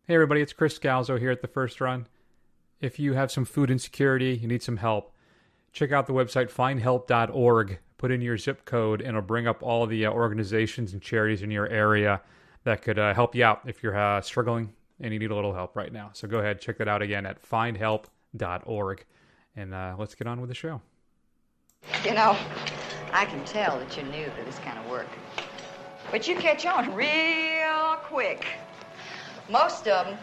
Hey everybody, it's Chris Scalzo here at The First Run. If you have some food insecurity, you need some help, check out the website findhelp.org. Put in your zip code and it'll bring up all the organizations and charities in your area that could help you out if you're struggling and you need a little help right now. So go ahead, check that out again at findhelp.org. And let's get on with the show. You know, I can tell that you're new to this kind of work. But you catch on real quick. Most of them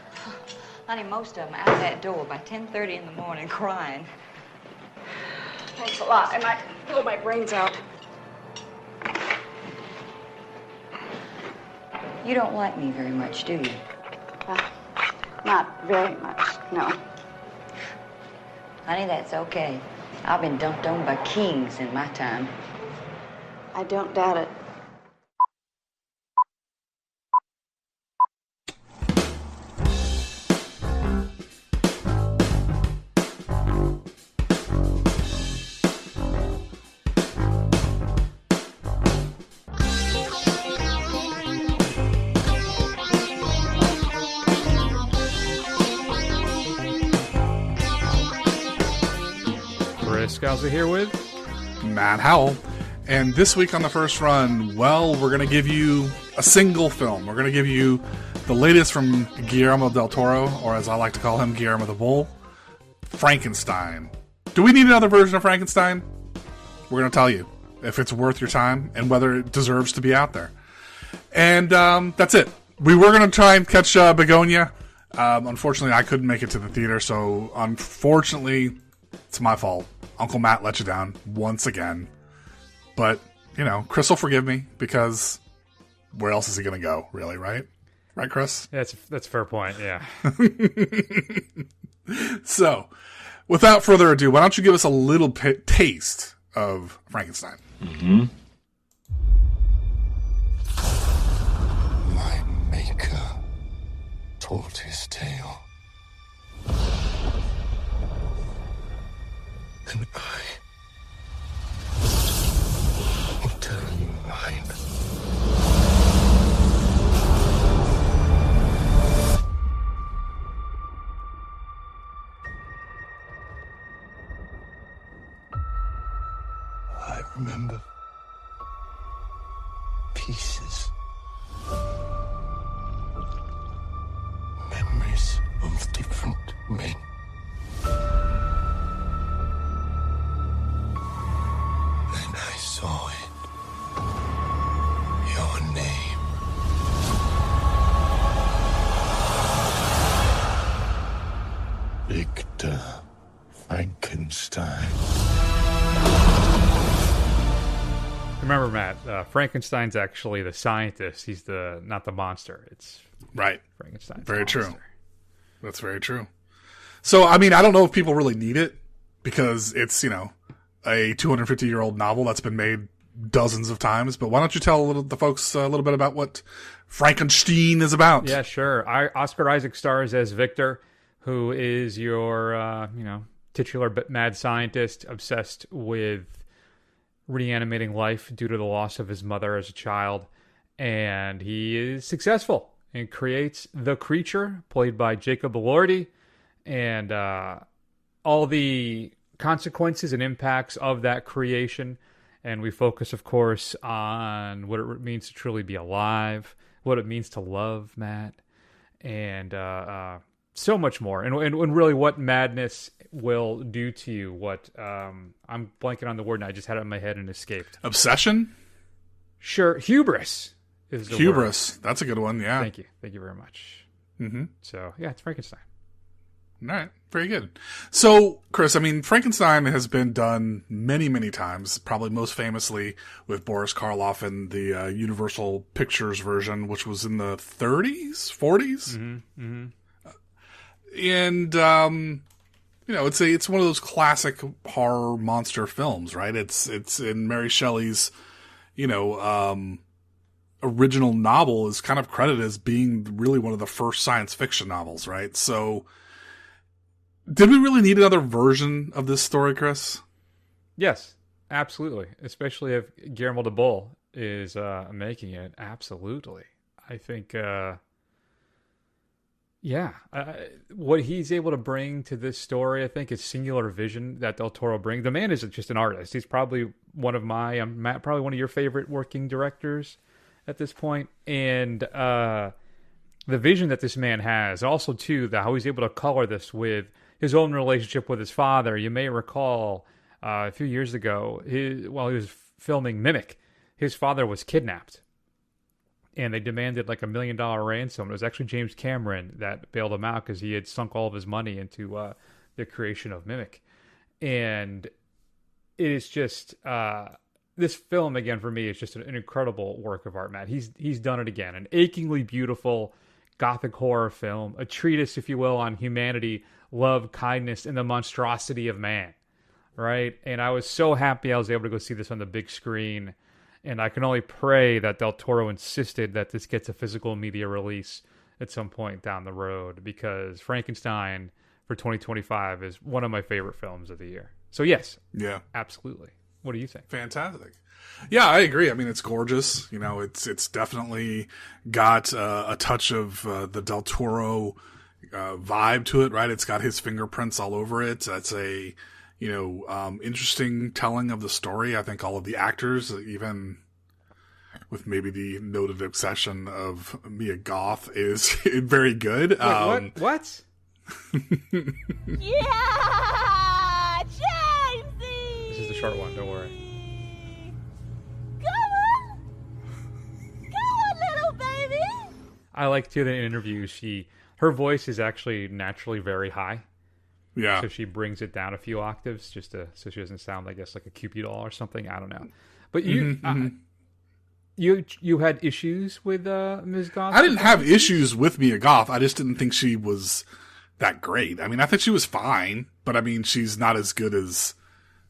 out that door by 10:30 in the morning crying. Thanks a lot. I might blow my brains out. You don't like me very much, do you? Not very much, no. Honey, that's okay. I've been dumped on by kings in my time. I don't doubt it. Scalzo here with Matt Howell. And this week on The First Run, well, we're going to give you a single film. We're going to give you the latest from Guillermo del Toro, or as I like to call him, Guillermo the Bull, Frankenstein. Do we need another version of Frankenstein? We're going to tell you if it's worth your time and whether it deserves to be out there. And that's it. We were going to try and catch Begonia. Unfortunately, I couldn't make it to the theater, so unfortunately, it's my fault. Uncle Matt let you down once again. But, you know, Chris will forgive me because where else is he going to go, really, right? Right, Chris? that's a fair point, yeah. So, without further ado, why don't you give us a little taste of Frankenstein? Mm-hmm. My maker told his tale. And I will tell you mine. I remember pieces, memories of different men. And I saw it. Your name. Victor Frankenstein. Remember, Matt, Frankenstein's actually the scientist. He's not the monster. It's Right. Frankenstein. Very true. That's very true. So, I mean, I don't know if people really need it because it's, you know, a 250-year-old novel that's been made dozens of times. But why don't you tell the folks a little bit about what Frankenstein is about? Yeah, sure. Oscar Isaac stars as Victor, who is your, titular mad scientist obsessed with reanimating life due to the loss of his mother as a child. And he is successful and creates the creature, played by Jacob Elordi, and all the consequences and impacts of that creation. And we focus, of course, on what it means to truly be alive, what it means to love, Matt, and so much more. And really what madness will do to you. What I'm blanking on the word, and I just had it in my head and escaped. Obsession? Sure. Hubris is the Hubris. word. That's a good one, yeah. Thank you very much. Mm-hmm. So, yeah, it's Frankenstein. All right. Very good. So, Chris, I mean, Frankenstein has been done many, many times, probably most famously with Boris Karloff in the Universal Pictures version, which was in the 30s, 40s. Mm-hmm. Mm-hmm. And, it's one of those classic horror monster films, right? It's in Mary Shelley's, original novel is kind of credited as being really one of the first science fiction novels, right? So, did we really need another version of this story, Chris? Yes, absolutely. Especially if Guillermo the Bull is making it. Absolutely. I think Yeah, what he's able to bring to this story, I think, is singular vision that Del Toro brings. The man is just an artist. He's probably one of Matt, probably one of your favorite working directors at this point. And the vision that this man has, also too, how he's able to color this with his own relationship with his father. You may recall a few years ago, while he was filming Mimic, his father was kidnapped. And they demanded like $1 million ransom. It was actually James Cameron that bailed him out because he had sunk all of his money into the creation of Mimic. And it is just this film again for me is just an incredible work of art, Matt. He's done it again. An achingly beautiful gothic horror film, a treatise, if you will, on humanity, love, kindness, and the monstrosity of man. Right? And I was so happy I was able to go see this on the big screen. And I can only pray that Del Toro insisted that this gets a physical media release at some point down the road, because Frankenstein for 2025 is one of my favorite films of the year. So yes, yeah, absolutely. What do you think? Fantastic. Yeah, I agree. I mean, it's gorgeous. You know, it's definitely got a touch of the Del Toro vibe to it, right? It's got his fingerprints all over it. That's a interesting telling of the story. I think all of the actors, even with maybe the noted obsession of Mia Goth, is very good. Wait, what? Yeah, Jamesy! This is the short one, don't worry. Come on, little baby! I like too that in interviews, her voice is actually naturally very high. Yeah. So she brings it down a few octaves so she doesn't sound, I guess, like a Cupid doll or something. I don't know. But you had issues with Ms. Goth? I didn't have issues with Mia Goth. I just didn't think she was that great. I mean, I think she was fine, but I mean, she's not as good as,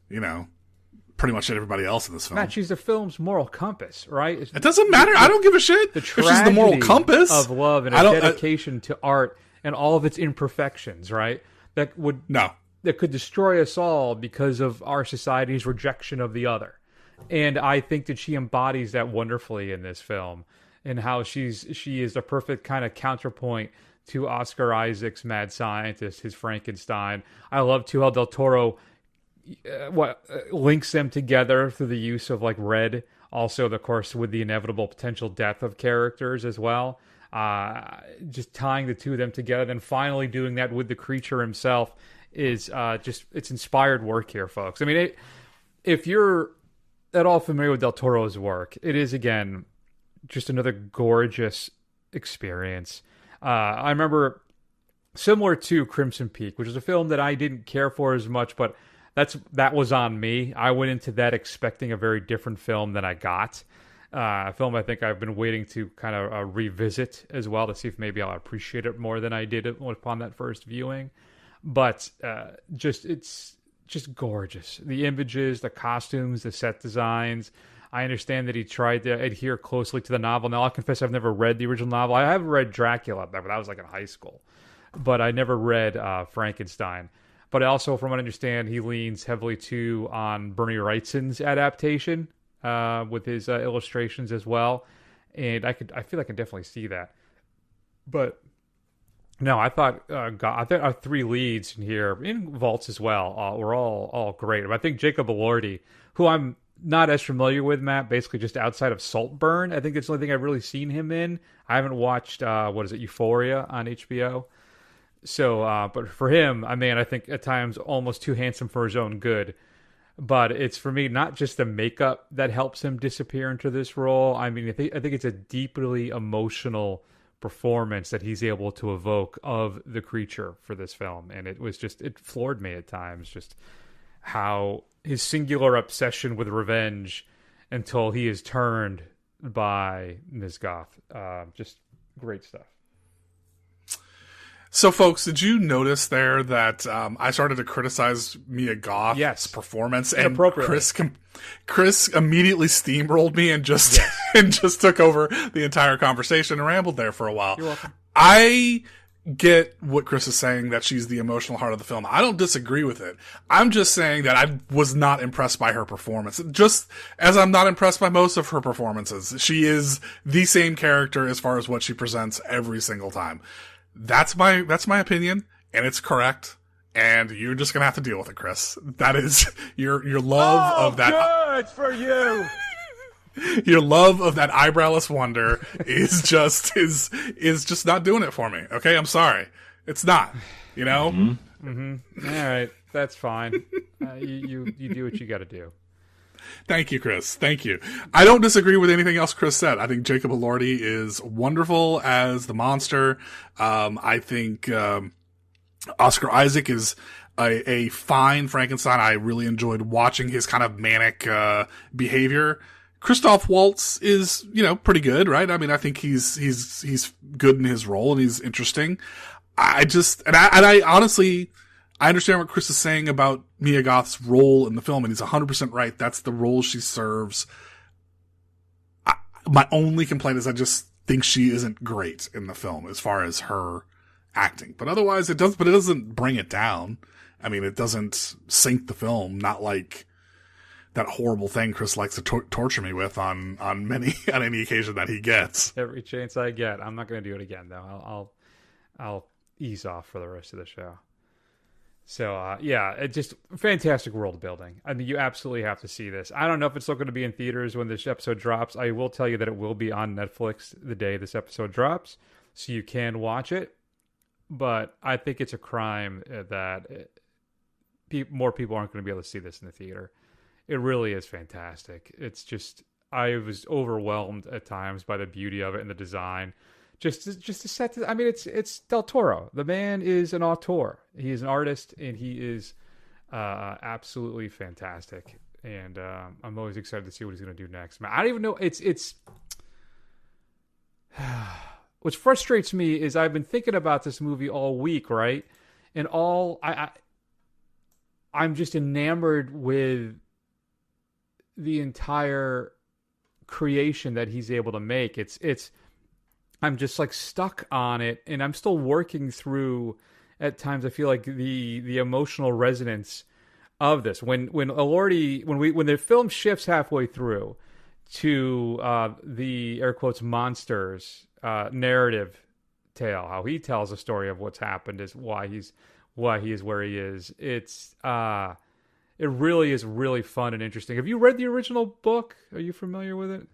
pretty much everybody else in this film. Matt, she's the film's moral compass, right? It doesn't matter. I don't give a shit if she's the moral compass of love and a dedication to art and all of its imperfections, right? That could destroy us all because of our society's rejection of the other. And I think that she embodies that wonderfully in this film, and how she is the perfect kind of counterpoint to Oscar Isaac's Mad Scientist, his Frankenstein. I love too how Del Toro links them together through the use of like red, also of course with the inevitable potential death of characters as well. Just tying the two of them together, then finally doing that with the creature himself is it's inspired work here, folks. I mean, if you're at all familiar with Del Toro's work, it is again just another gorgeous experience. I remember, similar to Crimson Peak, which is a film that I didn't care for as much, but that was on me. I went into that expecting a very different film than I got. A film I think I've been waiting to kind of revisit as well to see if maybe I'll appreciate it more than I did upon that first viewing. But it's just gorgeous. The images, the costumes, the set designs. I understand that he tried to adhere closely to the novel. Now, I'll confess I've never read the original novel. I have read Dracula, but that was like in high school. But I never read Frankenstein. But also, from what I understand, he leans heavily too on Bernie Wrightson's adaptation. With his illustrations as well, and I feel I can definitely see that. But no, I thought our three leads in here, in Vaults as well, were all great. I think Jacob Elordi, who I'm not as familiar with, Matt, basically just outside of Saltburn. I think that's the only thing I've really seen him in. I haven't watched Euphoria on HBO. So, but for him, I think at times almost too handsome for his own good. But it's, for me, not just the makeup that helps him disappear into this role. I mean, I think it's a deeply emotional performance that he's able to evoke of the creature for this film. And it floored me at times, just how his singular obsession with revenge until he is turned by Ms. Goth. Just great stuff. So, folks, did you notice there that I started to criticize Mia Goth's performance, and Chris immediately steamrolled me and just and just took over the entire conversation and rambled there for a while. You're welcome. I get what Chris is saying, that she's the emotional heart of the film. I don't disagree with it. I'm just saying that I was not impressed by her performance. Just as I'm not impressed by most of her performances. She is the same character as far as what she presents every single time. That's my opinion, and it's correct. And you're just gonna have to deal with it, Chris. That is your love of that. Good for you. Your love of that eyebrowless wonder is just not doing it for me. Okay, I'm sorry. It's not. You know. Mm-hmm. All right, that's fine. You do what you got to do. Thank you, Chris. Thank you. I don't disagree with anything else Chris said. I think Jacob Elordi is wonderful as the monster. I think Oscar Isaac is a fine Frankenstein. I really enjoyed watching his kind of manic behavior. Christoph Waltz is, pretty good, right? I mean, I think he's good in his role and he's interesting. I honestly, I understand what Chris is saying about Mia Goth's role in the film, and he's 100% right. That's the role she serves. My only complaint is I just think she isn't great in the film as far as her acting. But otherwise, it doesn't bring it down. I mean, it doesn't sink the film, not like that horrible thing Chris likes to torture me with on any occasion that he gets. Every chance I get. I'm not going to do it again, though. I'll ease off for the rest of the show. So, it's just fantastic world building. I mean, you absolutely have to see this. I don't know if it's still going to be in theaters when this episode drops. I will tell you that it will be on Netflix the day this episode drops, so you can watch it. But I think it's a crime that more people aren't going to be able to see this in the theater. It really is fantastic. It's just, I was overwhelmed at times by the beauty of it and the design. Just to set this, I mean, it's Del Toro. The man is an auteur. He is an artist, and he is absolutely fantastic. And I'm always excited to see what he's going to do next. Man, I don't even know. It's what frustrates me is I've been thinking about this movie all week, right? And I'm just enamored with the entire creation that he's able to make. I'm just like stuck on it, and I'm still working through. At times, I feel like the emotional resonance of this. When the film shifts halfway through to the air quotes monsters narrative tale, how he tells a story of what's happened, is why he is where he is. It really is really fun and interesting. Have you read the original book? Are you familiar with it?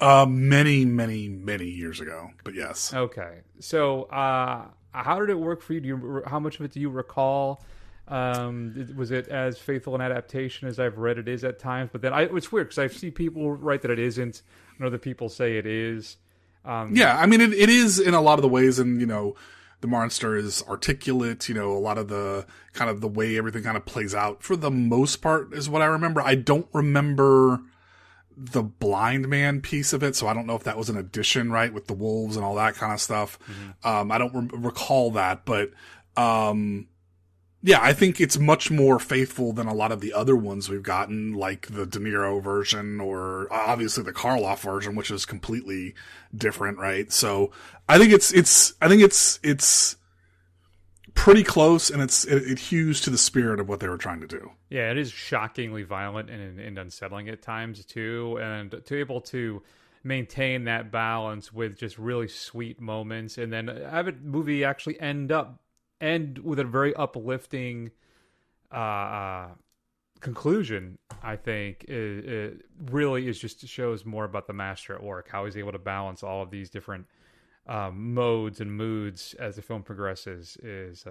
Many, many, many years ago, but yes. Okay. So, how did it work for you? How much of it do you recall? Was it as faithful an adaptation as I've read it is at times? But then it's weird because I see people write that it isn't, and other people say it is. Yeah, I mean, it is in a lot of the ways, and, the monster is articulate, a lot of the kind of the way everything kind of plays out for the most part is what I remember. I don't remember the blind man piece of it, so I don't know if that was an addition, right, with the wolves and all that kind of stuff. Mm-hmm. I don't recall that, but I think it's much more faithful than a lot of the other ones we've gotten, like the De Niro version or obviously the Karloff version, which is completely different, right? So I think it's pretty close, and it hews to the spirit of what they were trying to do. Yeah, it is shockingly violent and unsettling at times too, and to be able to maintain that balance with just really sweet moments, and then have a movie actually end with a very uplifting conclusion. I think it really is just shows more about the master at work, how he's able to balance all of these different modes and moods as the film progresses. It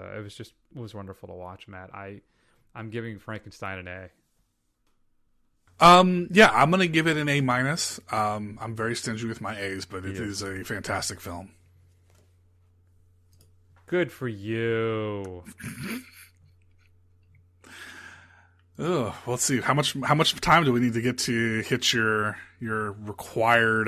was wonderful to watch, Matt. I'm giving Frankenstein an A. I'm gonna give it an A-. I'm very stingy with my A's, but it is a fantastic film. Good for you. Oh, let's see. How much time do we need to get to hit your required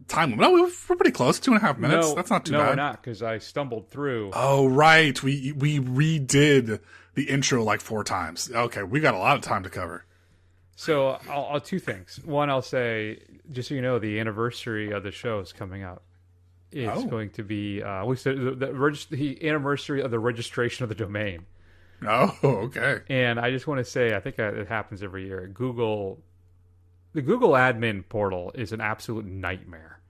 time limit? No, we're pretty close. 2.5 minutes. No, that's not too bad. No, we're not, because I stumbled through. Oh, right. We redid the intro like 4 times. Okay, we got a lot of time to cover. So I'll two things. One, I'll say, just so you know, the anniversary of the show is coming up. It's going to be the anniversary of the registration of the domain. Oh, okay. And I just want to say, I think it happens every year. The Google admin portal is an absolute nightmare.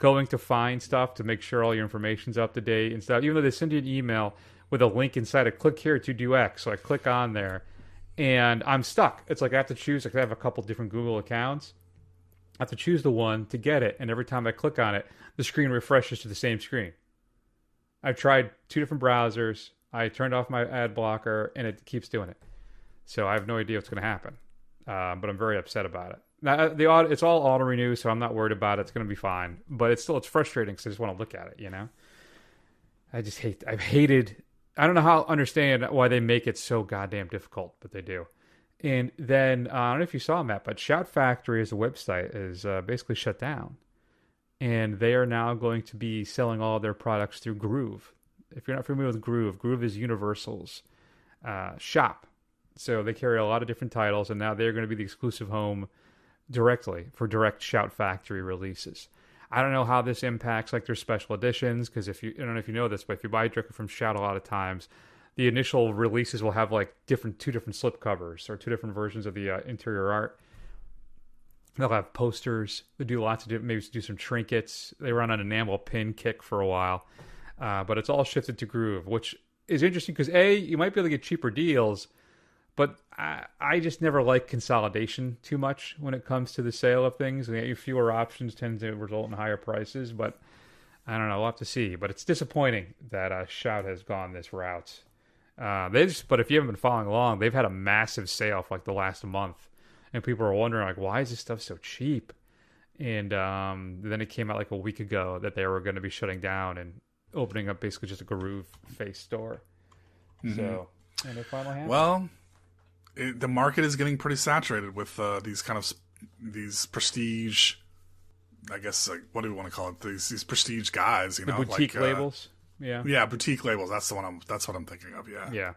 going to find stuff to make sure all your information's up to date and stuff. Even though they send you an email with a link inside, a click here to do X. So I click on there, and I'm stuck. It's like I have to choose. Like I have a couple different Google accounts. I have to choose the one to get it, and every time I click on it, the screen refreshes to the same screen. I've tried 2 different browsers. I turned off my ad blocker, and it keeps doing it. So I have no idea what's going to happen, but I'm very upset about it. Now, it's all auto-renew, so I'm not worried about it. It's going to be fine. But it's frustrating because I just want to look at it, you know? I've hated... I don't know understand why they make it so goddamn difficult, but they do. And then, I don't know if you saw, Matt, but Shout Factory as a website is basically shut down. And they are now going to be selling all their products through Groove. If you're not familiar with Groove, Groove is Universal's shop. So they carry a lot of different titles, and now they're going to be the exclusive home directly for direct Shout Factory releases. I don't know how this impacts like their special editions, because I don't know if you know this, but if you buy directly from Shout, a lot of times the initial releases will have like 2 different slip covers or 2 different versions of the interior art. They'll have posters. They do lots of maybe do some trinkets. They run an enamel pin kick for a while, but it's all shifted to Groove, which is interesting because you might be able to get cheaper deals. But I just never like consolidation too much when it comes to the sale of things. Fewer options tend to result in higher prices. But I don't know. We'll have to see. But it's disappointing that Shout has gone this route. But if you haven't been following along, they've had a massive sale for like the last month. And people are wondering, like, why is this stuff so cheap? And then it came out like a week ago that they were going to be shutting down and opening up basically just a Groove face store. Mm-hmm. So, and it finally happened. Well... the market is getting pretty saturated with these prestige, I guess, like, what do we want to call it? These prestige guys, you know, the boutique labels. Yeah, boutique labels. That's what I'm thinking of. Yeah. Yeah.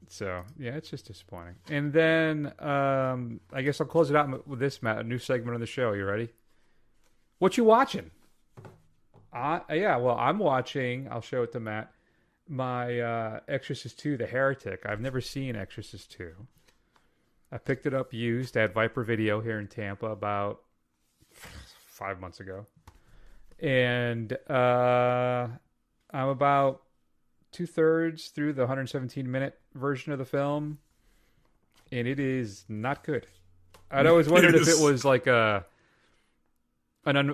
So yeah, it's just disappointing. And then I guess I'll close it out with this, Matt. A new segment on the show. You ready? What you watching? Well, I'm watching. I'll show it to Matt. My Exorcist 2, The Heretic. I've never seen Exorcist 2. I picked it up used at Viper Video here in Tampa about 5 months ago. And I'm about 2/3 through the 117-minute version of the film. And it is not good. I'd always wondered if it was like an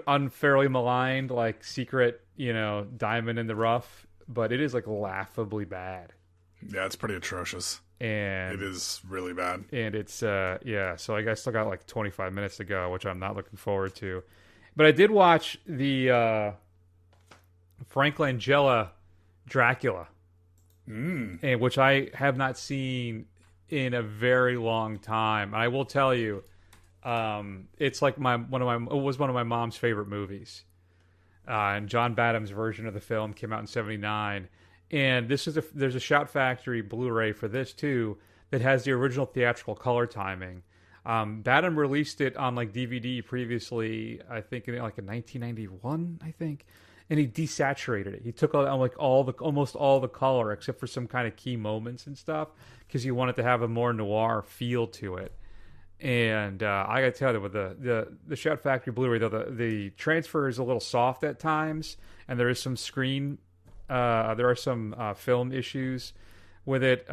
unfairly maligned, like, secret, diamond in the rough. But it is like laughably bad. Yeah, it's pretty atrocious. And it is really bad. And it's so I still got like 25 minutes to go, which I'm not looking forward to. But I did watch the Frank Langella Dracula, and which I have not seen in a very long time. And I will tell you, it's like it was one of my mom's favorite movies. And John Badham's version of the film came out in '79, and there's a Shout Factory Blu-ray for this too that has the original theatrical color timing. Badham released it on like DVD previously, I think in 1991, I think, and he desaturated it. He took almost all the color except for some kind of key moments and stuff because he wanted to have a more noir feel to it. And I gotta tell you, with the Shout Factory Blu-ray, though, the transfer is a little soft at times, and there is some film issues with it.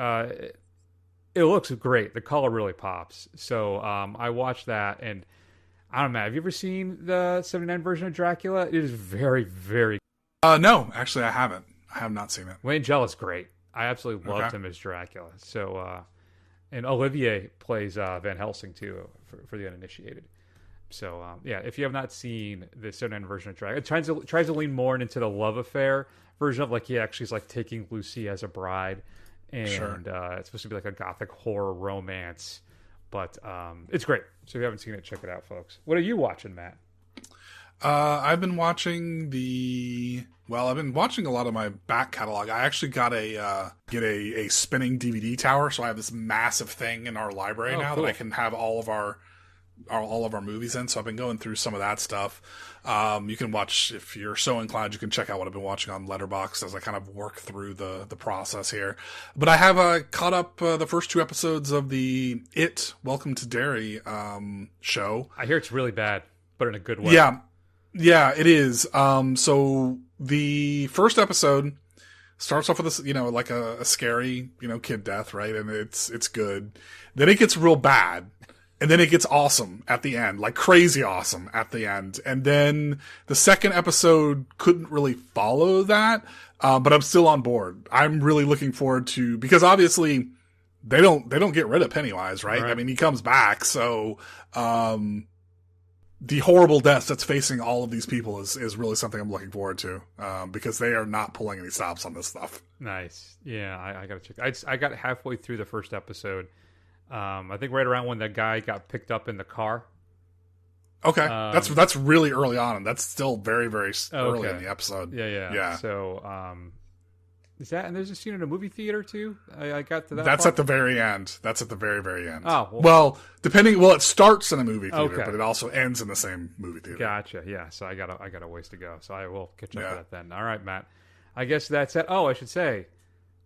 It looks great. The color really pops. So I watched that, and I don't know, have you ever seen the '79 version of Dracula? It is very, very. No, actually, I haven't. I have not seen it. Wayne Jella's great. I absolutely loved him as Dracula. So. And Olivier plays Van Helsing, too, for the uninitiated. So, if you have not seen the '79 version of Dracula, it tries to lean more into the love affair version of, like, he actually is, like, taking Lucy as a bride. And it's supposed to be, like, a gothic horror romance. But it's great. So if you haven't seen it, check it out, folks. What are you watching, Matt? I've been watching I've been watching a lot of my back catalog. I actually got a spinning DVD tower, so I have this massive thing in our library now that I can have all of our movies in. So I've been going through some of that stuff. You can watch, if you're so inclined, you can check out what I've been watching on Letterboxd as I kind of work through the process here. But I have caught up the first 2 episodes of the Welcome to Derry show. I hear it's really bad, but in a good way. Yeah. Yeah, it is. So the first episode starts off with this, like a scary, kid death, right? And it's good. Then it gets real bad. And then it gets awesome at the end, like crazy awesome at the end. And then the second episode couldn't really follow that. But I'm still on board. I'm really looking forward to, because obviously they don't get rid of Pennywise, right? I mean, he comes back. So, the horrible death that's facing all of these people is really something I'm looking forward to, because they are not pulling any stops on this stuff. Nice. Yeah. I gotta check. I got halfway through the first episode. I think right around when that guy got picked up in the car. Okay, that's really early on, and that's still very, very early in the episode. Yeah. So, is that, and there's a scene in a movie theater too? I got to that. That's part? at the very end. That's at the very, very end. Oh, well, it starts in a movie theater, but it also ends in the same movie theater. Gotcha. Yeah. So I got a ways to go. So I will catch up with that then. All right, Matt. I guess that's it. Oh, I should say,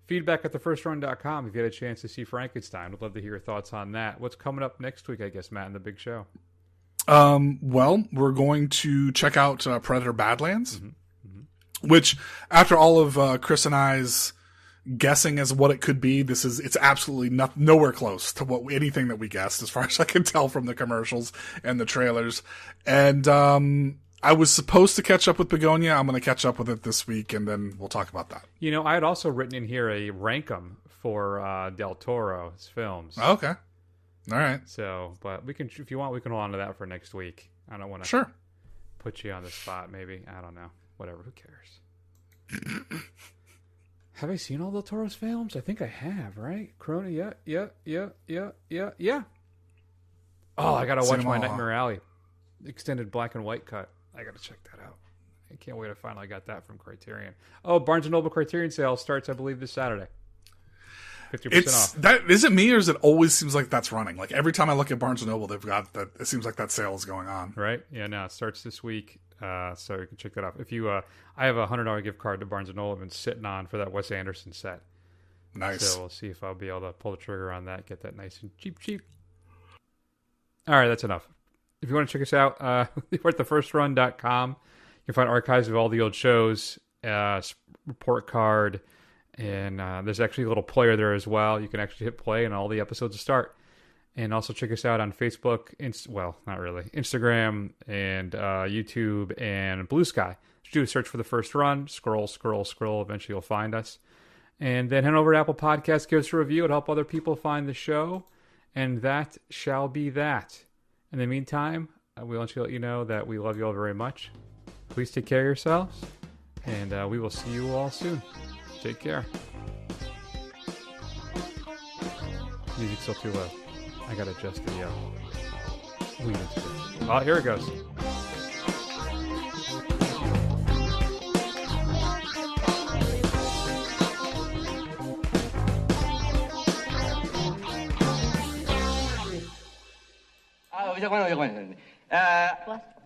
feedback at thefirstrun.com if you had a chance to see Frankenstein. We'd love to hear your thoughts on that. What's coming up next week, I guess, Matt, in the big show? Well, we're going to check out Predator Badlands, which, after all of Chris and I's guessing as what it could be, it's absolutely nowhere close to anything that we guessed, as far as I can tell from the commercials and the trailers. And I was supposed to catch up with Begonia. I'm going to catch up with it this week, and then we'll talk about that. I had also written in here a rankum for Del Toro's films. Okay. All right. So, but we can, if you want, we can hold on to that for next week. I don't want to put you on the spot, maybe. I don't know. Whatever. Who cares? Have I seen all Del Toro's films? I think I have, right? Corona, yeah. Oh, I got to watch my Nightmare Alley extended black and white cut. I got to check that out. I can't wait. I finally got that from Criterion. Oh, Barnes & Noble Criterion sale starts, I believe, this Saturday. 50% off. Is it me, or is it always seems like that's running? Like every time I look at Barnes & Noble, they've got that. It seems like that sale is going on. Right? Yeah, no, it starts this week. So you can check that out. If you, I have a $100 gift card to Barnes & Noble I've been sitting on for that Wes Anderson set. Nice. So we'll see if I'll be able to pull the trigger on that, get that nice and cheap. All right, that's enough. If you want to check us out, we're at thefirstrun.com. You can find archives of all the old shows, report card, and there's actually a little player there as well. You can actually hit play and all the episodes will start. And also check us out on Facebook, not really, Instagram and YouTube and Blue Sky. Just do a search for The First Run, scroll. Eventually you'll find us. And then head over to Apple Podcasts, give us a review. It'll help other people find the show. And that shall be that. In the meantime, we want to let you know that we love you all very much. Please take care of yourselves. And we will see you all soon. Take care. Music's still too low. I gotta adjust the lead into this. Oh, here it goes.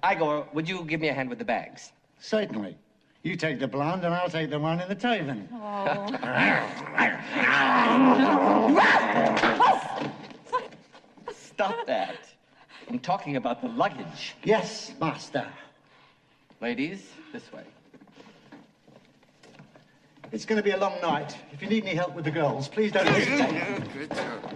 Igor, would you give me a hand with the bags? Certainly. You take the blonde and I'll take the one in the taven. Stop that. I'm talking about the luggage. Yes, master. Ladies, this way. It's going to be a long night. If you need any help with the girls, please don't hesitate. Good job.